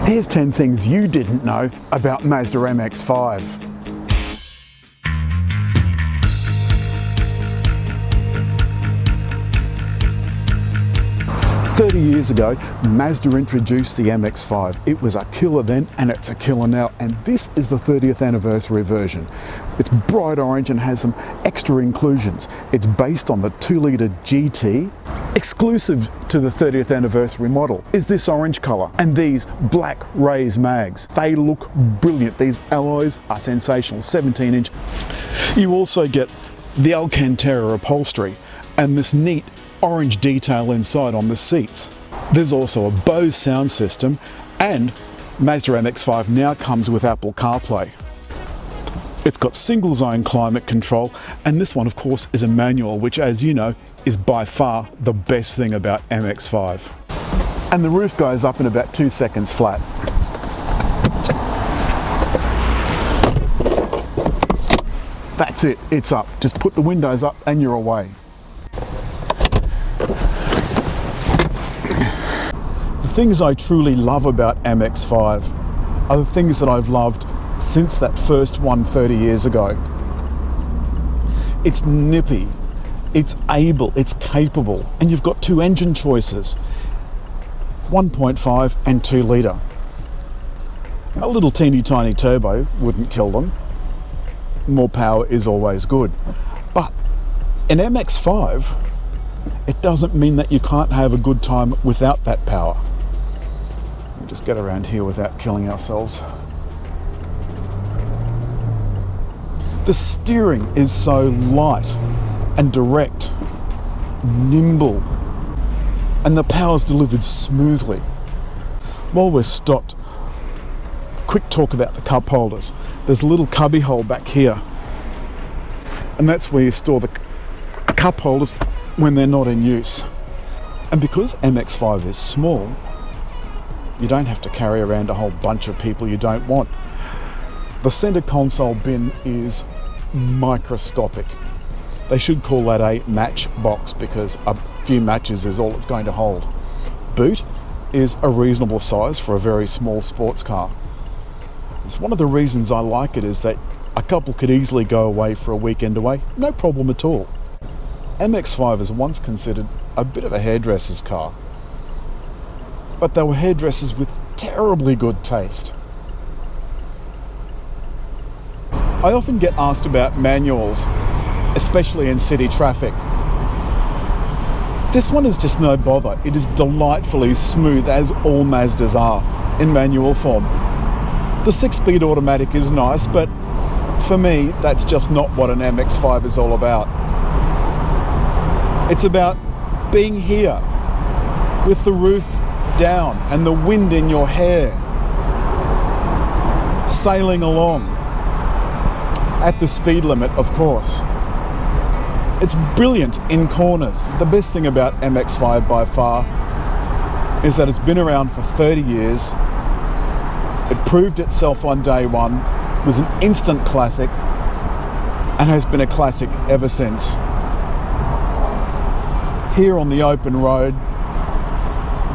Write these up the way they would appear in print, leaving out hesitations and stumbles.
Here's 10 things you didn't know about Mazda MX-5. 30 years ago, Mazda introduced the MX-5. It was a killer then, and it's a killer now, and this is the 30th anniversary version. It's bright orange and has some extra inclusions. It's based on the 2-litre GT. Exclusive to the 30th anniversary model is this orange colour and these black Rays mags. They look brilliant. These alloys are sensational, 17-inch. You also get the Alcantara upholstery and this neat orange detail inside on the seats. There's also a Bose sound system, and Mazda MX-5 now comes with Apple CarPlay. It's got single zone climate control, and this one of course is a manual, which, as you know, is by far the best thing about MX-5. And the roof goes up in about 2 seconds flat. That's it, it's up. Just put the windows up and you're away. The things I truly love about MX-5 are the things that I've loved since that first one 30 years ago. It's nippy, it's able, it's capable, and you've got two engine choices, 1.5 and 2 litre. A little teeny tiny turbo wouldn't kill them. More power is always good. But in MX-5, it doesn't mean that you can't have a good time without that power. We'll just get around here without killing ourselves. The steering is so light and direct, nimble, and the power's delivered smoothly. While we're stopped, quick talk about the cup holders. There's a little cubby hole back here, and that's where you store the cup holders when they're not in use. And because MX-5 is small, you don't have to carry around a whole bunch of people you don't want. The center console bin is microscopic. They should call that a match box because a few matches is all it's going to hold. Boot is a reasonable size for a very small sports car. It's one of the reasons I like it is that a couple could easily go away for a weekend away, no problem at all. MX-5 is once considered a bit of a hairdresser's car, but they were hairdressers with terribly good taste. I often get asked about manuals, especially in city traffic. This one is just no bother. It is delightfully smooth, as all Mazdas are in manual form. The 6-speed automatic is nice, but for me, that's just not what an MX-5 is all about. It's about being here with the roof down and the wind in your hair, sailing along at the speed limit, of course. It's brilliant in corners. The best thing about MX-5 by far is that it's been around for 30 years. It proved itself on day one, was an instant classic, and has been a classic ever since. Here on the open road,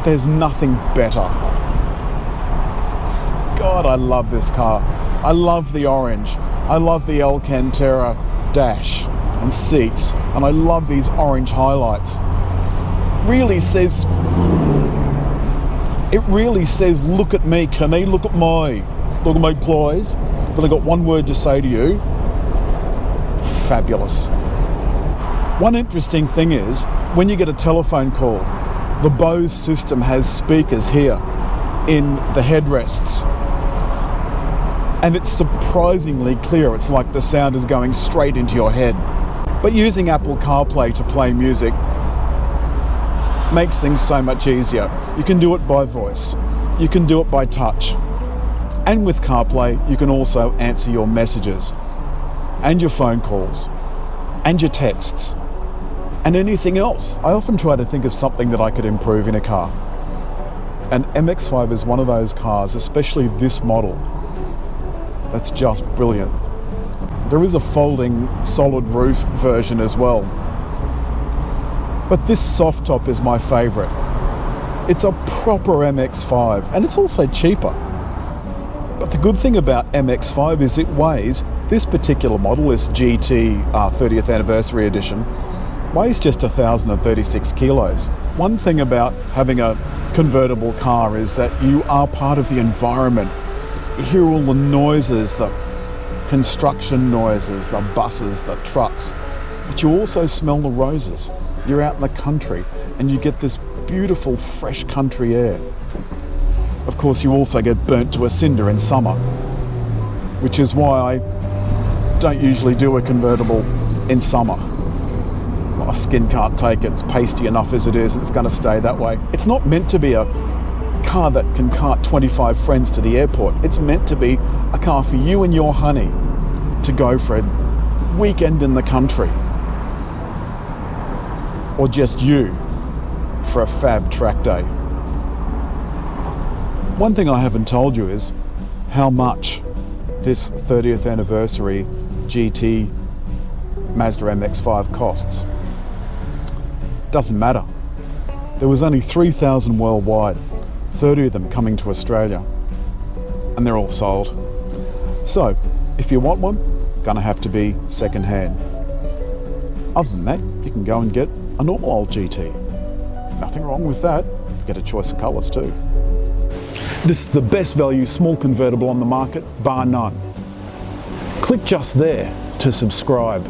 there's nothing better. God, I love this car. I love the orange. I love the Alcantara dash and seats, and I love these orange highlights. It really says, look at me, Kimmy, look at me, please. But I got one word to say to you: fabulous. One interesting thing is, when you get a telephone call, the Bose system has speakers here in the headrests, and it's surprisingly clear. It's like the sound is going straight into your head. But using Apple CarPlay to play music makes things so much easier. You can do it by voice, you can do it by touch, and with CarPlay you can also answer your messages and your phone calls and your texts and anything else. I often try to think of something that I could improve in a car, and MX-5 is one of those cars, especially this model, that's just brilliant. There is a folding solid roof version as well, but this soft top is my favourite. It's a proper MX-5, and it's also cheaper. But the good thing about MX-5 is it weighs, this particular model, this GT 30th anniversary edition, weighs just 1,036 kilos. One thing about having a convertible car is that you are part of the environment. You hear all the noises, the construction noises, the buses, the trucks, but you also smell the roses. You're out in the country and you get this beautiful fresh country air. Of course, you also get burnt to a cinder in summer, which is why I don't usually do a convertible in summer. My skin can't take it. It's pasty enough as it is, and it's going to stay that way. It's not meant to be a car that can cart 25 friends to the airport. It's meant to be a car for you and your honey to go for a weekend in the country, or just you for a fab track day. One thing I haven't told you is how much this 30th anniversary GT Mazda MX-5 costs. Doesn't matter. There was only 3,000 worldwide, 30 of them coming to Australia, and they're all sold. So, if you want one, gonna have to be second hand. Other than that, you can go and get a normal old GT. Nothing wrong with that. Get a choice of colours too. This is the best value small convertible on the market, bar none. Click just there to subscribe.